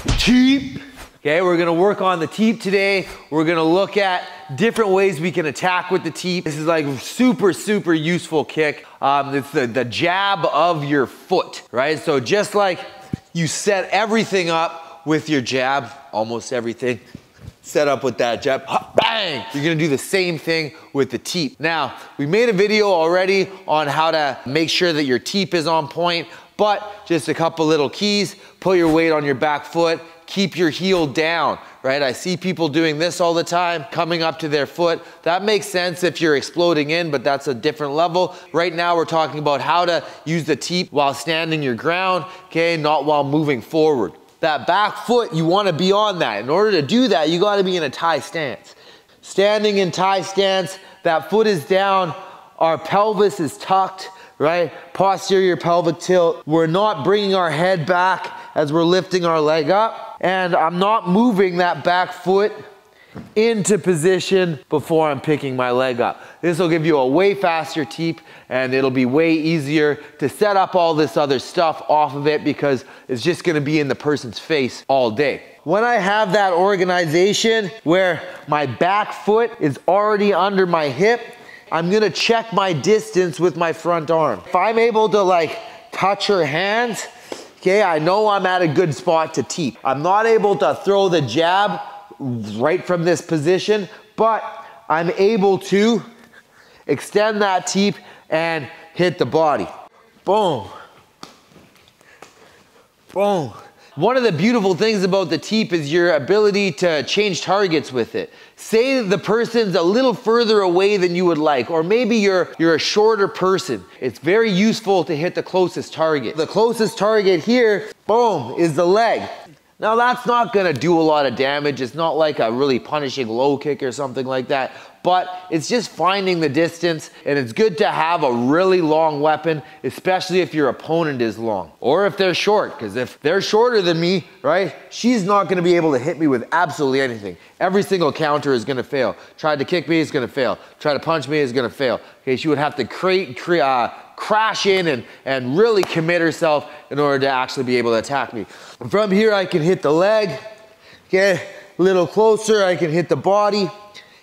TEEP. Okay, we're gonna work on the TEEP today. We're gonna look at different ways we can attack with the TEEP. This is like super, super useful kick. It's the jab of your foot, right? So just like you set everything up with your jab, almost everything, set up with that jab, bang! You're gonna do the same thing with the TEEP. Now, we made a video already on how to make sure that your TEEP is on point, but just a couple little keys. Put your weight on your back foot, keep your heel down, right? I see people doing this all the time, coming up to their foot. That makes sense if you're exploding in, but that's a different level. Right now, we're talking about how to use the TEEP while standing your ground, okay? Not while moving forward. That back foot, you wanna be on that. In order to do that, you gotta be in a tie stance. Standing in tie stance, that foot is down, our pelvis is tucked, right? Posterior pelvic tilt. We're not bringing our head back as we're lifting our leg up. And I'm not moving that back foot into position before I'm picking my leg up. This will give you a way faster TEEP, and it'll be way easier to set up all this other stuff off of it because it's just gonna be in the person's face all day. When I have that organization where my back foot is already under my hip, I'm gonna check my distance with my front arm. If I'm able to like touch her hands, okay, I know I'm at a good spot to TEEP. I'm not able to throw the jab right from this position, but I'm able to extend that TEEP and hit the body. Boom. Boom. One of the beautiful things about the TEEP is your ability to change targets with it. Say the person's a little further away than you would like, or maybe you're a shorter person. It's very useful to hit the closest target. The closest target here, boom, is the leg. Now that's not gonna do a lot of damage. It's not like a really punishing low kick or something like that, but it's just finding the distance, and it's good to have a really long weapon, especially if your opponent is long, or if they're short, because if they're shorter than me, right, she's not gonna be able to hit me with absolutely anything. Every single counter is gonna fail. Try to kick me, it's gonna fail. Try to punch me, it's gonna fail. Okay, she would have to crash in and really commit herself in order to actually be able to attack me. From here, I can hit the leg, okay, a little closer, I can hit the body,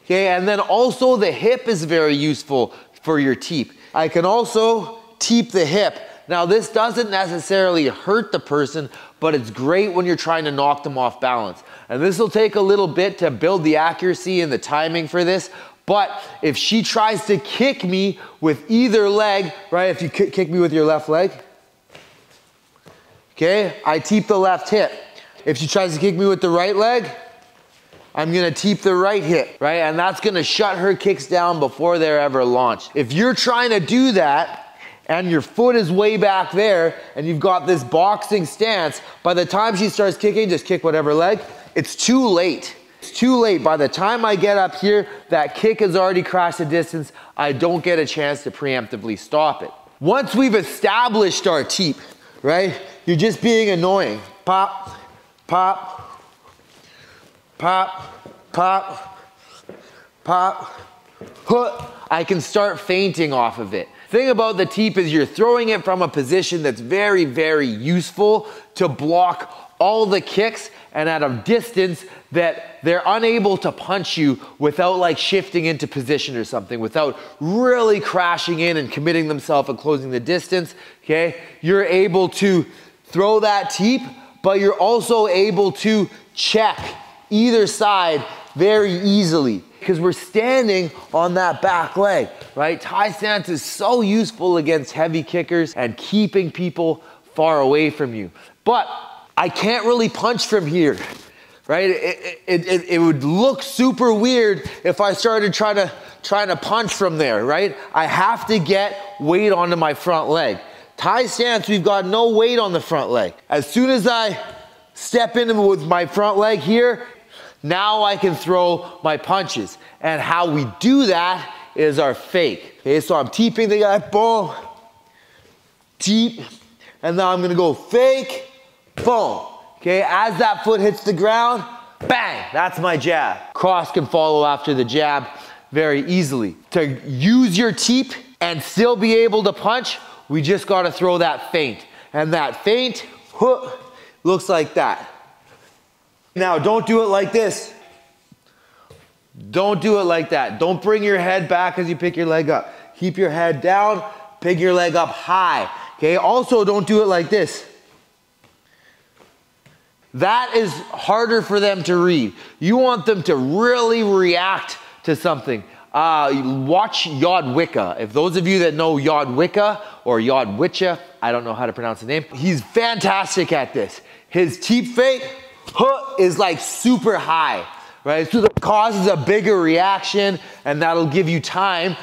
okay, and then also the hip is very useful for your TEEP. I can also TEEP the hip. Now this doesn't necessarily hurt the person, but it's great when you're trying to knock them off balance. And this will take a little bit to build the accuracy and the timing for this, but if she tries to kick me with either leg, right, if you kick me with your left leg, okay, I TEEP the left hip. If she tries to kick me with the right leg, I'm gonna TEEP the right hip, right? And that's gonna shut her kicks down before they're ever launched. If you're trying to do that and your foot is way back there and you've got this boxing stance, by the time she starts kicking, just kick whatever leg, it's too late. It's too late. By the time I get up here, that kick has already crossed the distance. I don't get a chance to preemptively stop it. Once we've established our TEEP, right, you're just being annoying. Pop, pop, pop, pop, pop, hook. I can start feinting off of it. Thing about the TEEP is you're throwing it from a position that's very, very useful to block all the kicks and at a distance that they're unable to punch you without like shifting into position or something, without really crashing in and committing themselves and closing the distance, okay? You're able to throw that TEEP, but you're also able to check either side very easily because we're standing on that back leg, right? Tie stance is so useful against heavy kickers and keeping people far away from you. But I can't really punch from here, right? It would look super weird if I started trying to punch from there, right? I have to get weight onto my front leg. Tie stance, we've got no weight on the front leg. As soon as I step in with my front leg here, now I can throw my punches. And how we do that is our fake. Okay, so I'm TEEPing the guy, boom, TEEP, and now I'm gonna go fake, boom. Okay, as that foot hits the ground, bang, that's my jab. Cross can follow after the jab very easily. To use your TEEP and still be able to punch, we just gotta throw that feint. And that feint, looks like that. Now, don't do it like this. Don't do it like that. Don't bring your head back as you pick your leg up. Keep your head down, pick your leg up high. Okay, also don't do it like this. That is harder for them to read. You want them to really react to something. Watch Yod Wicca. If those of you that know Yod Wicca or Yod Wicca, I don't know how to pronounce the name. He's fantastic at this. His teep fake is like super high, right? So that causes a bigger reaction, and that'll give you time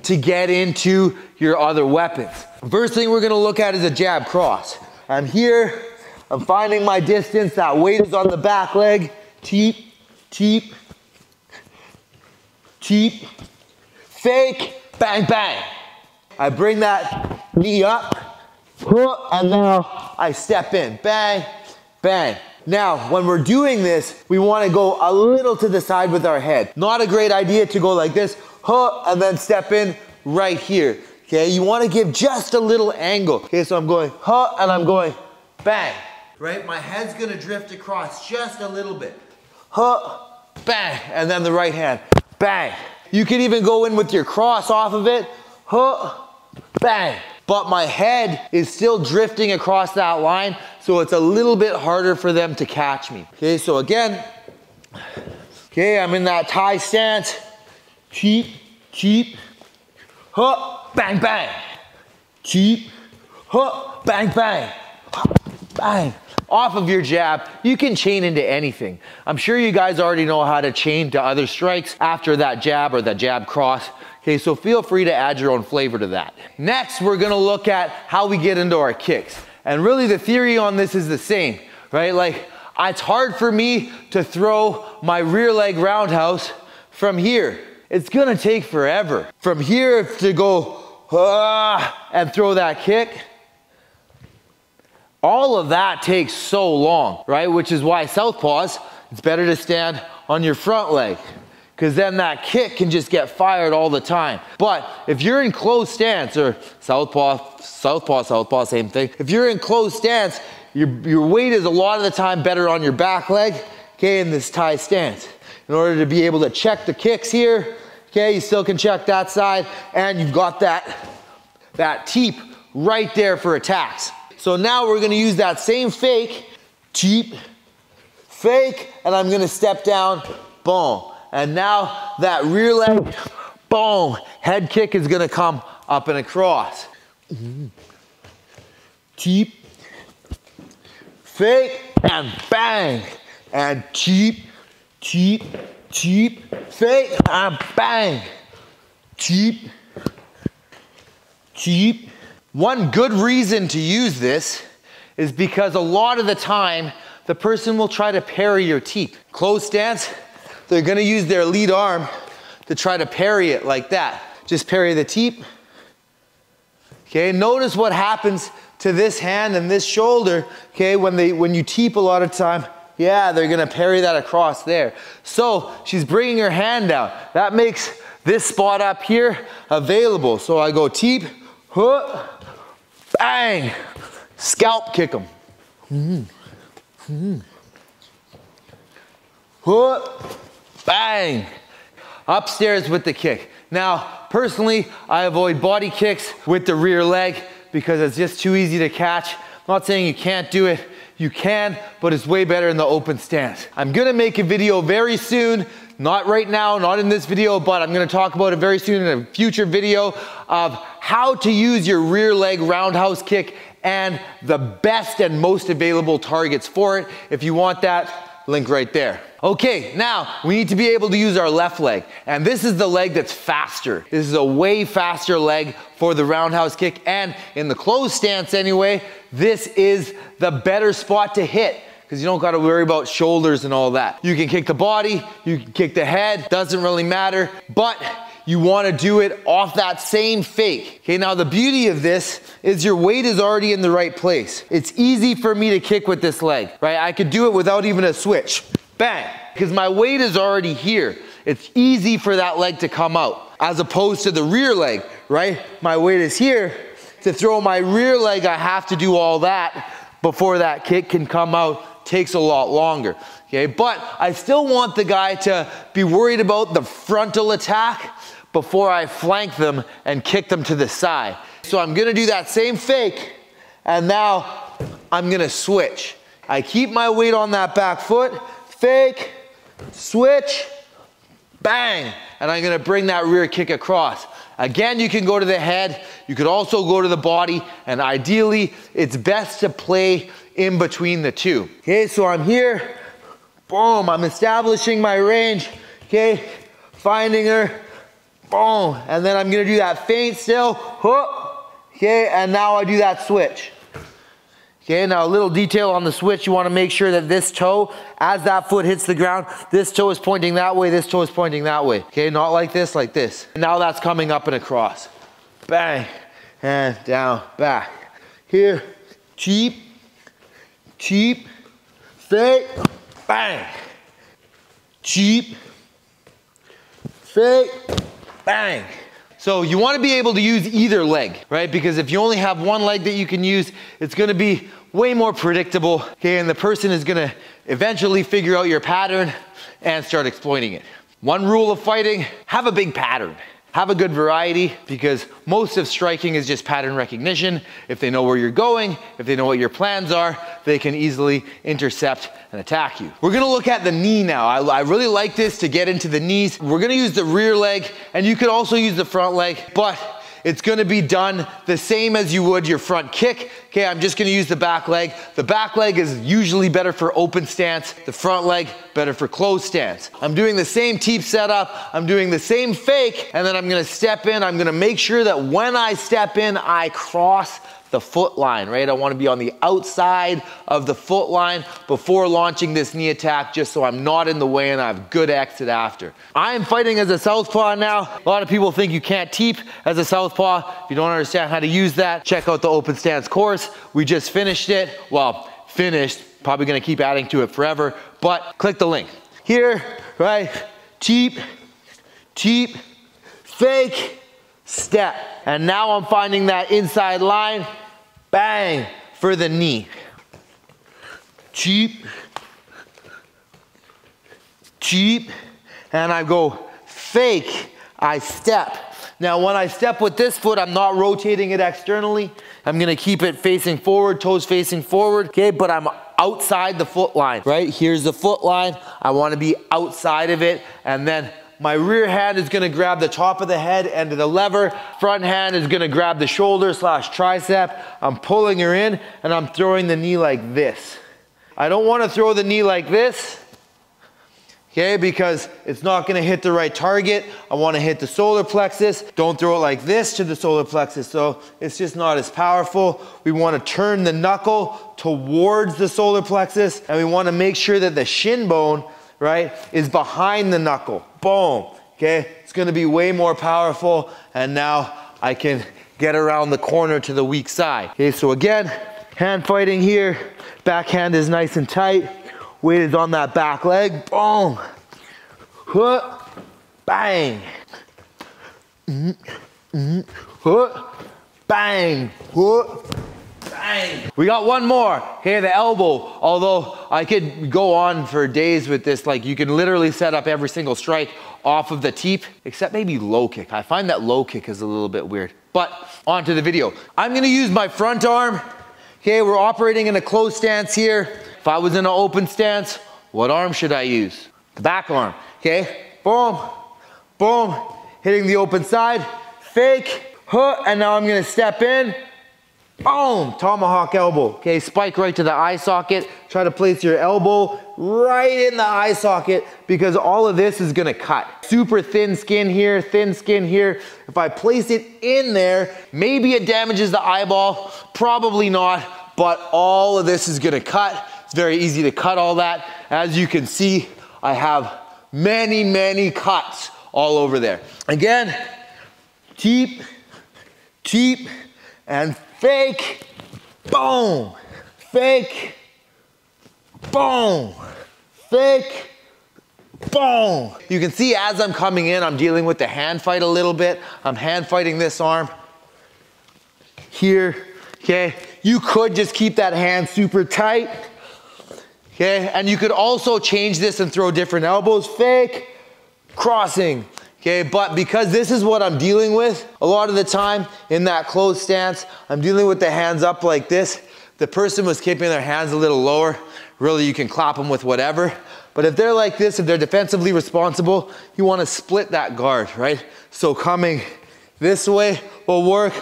to get into your other weapons. First thing we're gonna look at is a jab cross. I'm here, I'm finding my distance, that weight is on the back leg, teep, teep, teep, fake, bang, bang. I bring that knee up, and now I step in, bang, bang. Now, when we're doing this, we wanna go a little to the side with our head. Not a great idea to go like this, and then step in right here. Okay, you wanna give just a little angle. Okay, so I'm going, and I'm going, bang. Right, my head's gonna drift across just a little bit. Bang, and then the right hand, bang. You can even go in with your cross off of it, bang. But my head is still drifting across that line, so it's a little bit harder for them to catch me. Okay, so again, okay, I'm in that Thai stance, cheap, cheap, bang, bang, cheap, bang, bang, bang. Off of your jab, you can chain into anything. I'm sure you guys already know how to chain to other strikes after that jab or the jab cross. Okay, so feel free to add your own flavor to that. Next, we're gonna look at how we get into our kicks. And really the theory on this is the same, right? Like, it's hard for me to throw my rear leg roundhouse from here. It's gonna take forever. From here to go, and throw that kick, all of that takes so long, right? Which is why southpaws, it's better to stand on your front leg, because then that kick can just get fired all the time. But if you're in closed stance, or southpaw, same thing. If you're in closed stance, your weight is a lot of the time better on your back leg, okay, in this Thai stance. In order to be able to check the kicks here, okay, you still can check that side, and you've got that teep right there for attacks. So now we're gonna use that same fake, teep, fake, and I'm gonna step down, boom. And now that rear leg, boom, head kick is gonna come up and across. Teep, fake, and bang. And teep, teep, teep, fake, and bang. Teep, teep. One good reason to use this is because a lot of the time, the person will try to parry your teep. Closed stance, they're gonna use their lead arm to try to parry it like that. Just parry the teep. Okay, notice what happens to this hand and this shoulder, okay, when you teep a lot of time, yeah, they're gonna parry that across there. So she's bringing her hand down. That makes this spot up here available. So I go teep, bang, scalp kick them. Bang, upstairs with the kick. Now, personally, I avoid body kicks with the rear leg because it's just too easy to catch. I'm not saying you can't do it. You can, but it's way better in the open stance. I'm gonna make a video very soon, not right now, not in this video, but I'm gonna talk about it very soon in a future video of how to use your rear leg roundhouse kick and the best and most available targets for it. If you want that, link right there. Okay, now we need to be able to use our left leg. And this is the leg that's faster. This is a way faster leg for the roundhouse kick. And in the closed stance anyway, this is the better spot to hit because you don't got to worry about shoulders and all that. You can kick the body, you can kick the head, doesn't really matter, but you want to do it off that same fake. Okay, now the beauty of this is your weight is already in the right place. It's easy for me to kick with this leg, right? I could do it without even a switch. Bang, because my weight is already here. It's easy for that leg to come out as opposed to the rear leg, right? My weight is here. To throw my rear leg, I have to do all that before that kick can come out takes a lot longer, okay? But I still want the guy to be worried about the frontal attack before I flank them and kick them to the side. So I'm gonna do that same fake, and now I'm gonna switch. I keep my weight on that back foot, fake, switch, bang, and I'm gonna bring that rear kick across. Again, you can go to the head, you could also go to the body, and ideally, it's best to play in between the two. Okay, so I'm here, boom, I'm establishing my range, okay, finding her, boom, and then I'm gonna do that feint still, hook, okay, and now I do that switch. Okay, now a little detail on the switch, you wanna make sure that this toe, as that foot hits the ground, this toe is pointing that way, this toe is pointing that way. Okay, not like this, like this. Now that's coming up and across. Bang, and down, back. Here, cheap, cheap, fake, bang. Cheap, fake, bang. So you want to be able to use either leg, right? Because if you only have one leg that you can use, it's going to be way more predictable, okay? And the person is going to eventually figure out your pattern and start exploiting it. One rule of fighting, have a big pattern. Have a good variety, because most of striking is just pattern recognition. If they know where you're going, if they know what your plans are, they can easily intercept and attack you. We're gonna look at the knee now. I really like this to get into the knees. We're gonna use the rear leg, and you could also use the front leg, but it's gonna be done the same as you would your front kick. Okay, I'm just gonna use the back leg. The back leg is usually better for open stance. The front leg, better for closed stance. I'm doing the same TEEP setup. I'm doing the same fake, and then I'm gonna step in. I'm gonna make sure that when I step in, I cross the foot line, right? I wanna be on the outside of the foot line before launching this knee attack, just so I'm not in the way and I have good exit after. I am fighting as a southpaw now. A lot of people think you can't TEEP as a southpaw. If you don't understand how to use that, check out the open stance course. We just finished it. Well, finished, probably gonna keep adding to it forever, but click the link. Here, right, TEEP, TEEP, fake, step. And now I'm finding that inside line, bang, for the knee. TEEP, TEEP, and I go fake, I step. Now when I step with this foot, I'm not rotating it externally. I'm gonna keep it facing forward, toes facing forward, okay, but I'm outside the foot line, right? Here's the foot line. I wanna be outside of it, and then my rear hand is gonna grab the top of the head end of the lever. Front hand is gonna grab the shoulder / tricep. I'm pulling her in, and I'm throwing the knee like this. I don't wanna throw the knee like this, okay, because it's not gonna hit the right target. I wanna hit the solar plexus. Don't throw it like this to the solar plexus, so it's just not as powerful. We wanna turn the knuckle towards the solar plexus, and we wanna make sure that the shin bone, right, is behind the knuckle. Boom, okay? It's gonna be way more powerful, and now I can get around the corner to the weak side. Okay, so again, hand fighting here. Backhand is nice and tight. Weight is on that back leg. Boom. Hook. Bang. Hook. Bang. Hook. Bang. We got one more. Okay, the elbow. Although I could go on for days with this. Like, you can literally set up every single strike off of the TEEP, except maybe low kick. I find that low kick is a little bit weird. But on to the video. I'm gonna use my front arm. Okay, we're operating in a closed stance here. If I was in an open stance, what arm should I use? The back arm, okay? Boom, boom, hitting the open side, fake, hook, and now I'm gonna step in, boom, tomahawk elbow. Okay, spike right to the eye socket. Try to place your elbow right in the eye socket, because all of this is gonna cut. Super thin skin here, thin skin here. If I place it in there, maybe it damages the eyeball, probably not, but all of this is gonna cut. It's very easy to cut all that. As you can see, I have many, many cuts all over there. Again, TEEP, TEEP, and fake, boom, fake, boom, fake, boom. You can see as I'm coming in, I'm dealing with the hand fight a little bit. I'm hand fighting this arm here, okay? You could just keep that hand super tight, okay? And you could also change this and throw different elbows, fake, crossing, okay? But because this is what I'm dealing with, a lot of the time in that closed stance, I'm dealing with the hands up like this. The person was keeping their hands a little lower. Really, you can clap them with whatever. But if they're like this, if they're defensively responsible, you wanna split that guard, right? So coming this way will work.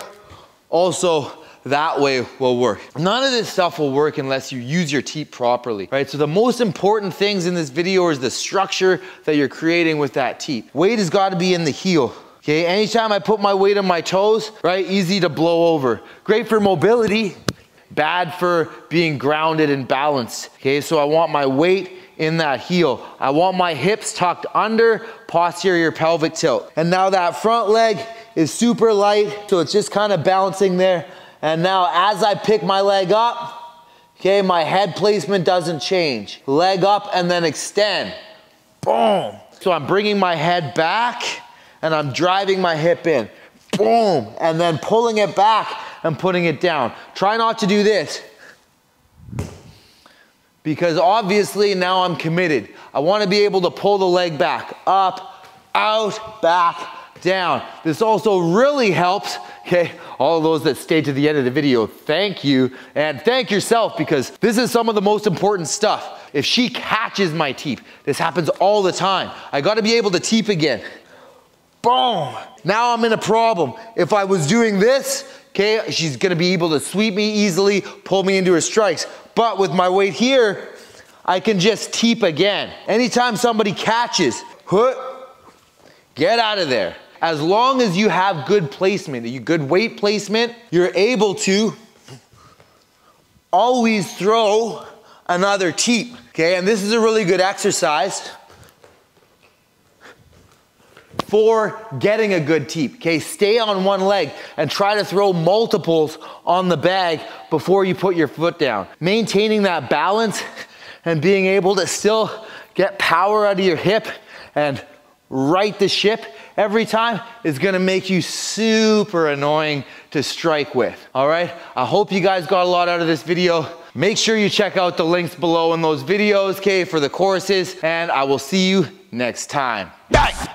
Also, that way will work. None of this stuff will work unless you use your TEEP properly, right? So the most important things in this video is the structure that you're creating with that TEEP. Weight has got to be in the heel, okay? Anytime I put my weight on my toes, right, easy to blow over. Great for mobility, bad for being grounded and balanced, okay? So I want my weight in that heel. I want my hips tucked under, posterior pelvic tilt. And now that front leg is super light, so it's just kind of bouncing there. And now as I pick my leg up, okay, my head placement doesn't change. Leg up and then extend. Boom. So I'm bringing my head back and I'm driving my hip in. Boom. And then pulling it back and putting it down. Try not to do this, because obviously now I'm committed. I want to be able to pull the leg back, up, out, back, down. This also really helps, okay, all of those that stayed to the end of the video, thank you, and thank yourself, because this is some of the most important stuff. If she catches my TEEP, this happens all the time. I gotta be able to TEEP again. Boom. Now I'm in a problem. If I was doing this, okay, she's gonna be able to sweep me easily, pull me into her strikes. But with my weight here, I can just TEEP again. Anytime somebody catches, get out of there. As long as you have good placement, good weight placement, you're able to always throw another TEEP, okay? And this is a really good exercise for getting a good TEEP, okay? Stay on one leg and try to throw multiples on the bag before you put your foot down. Maintaining that balance and being able to still get power out of your hip and right the ship every time is gonna make you super annoying to strike with, all right? I hope you guys got a lot out of this video. Make sure you check out the links below in those videos, okay, for the courses, and I will see you next time. Bye.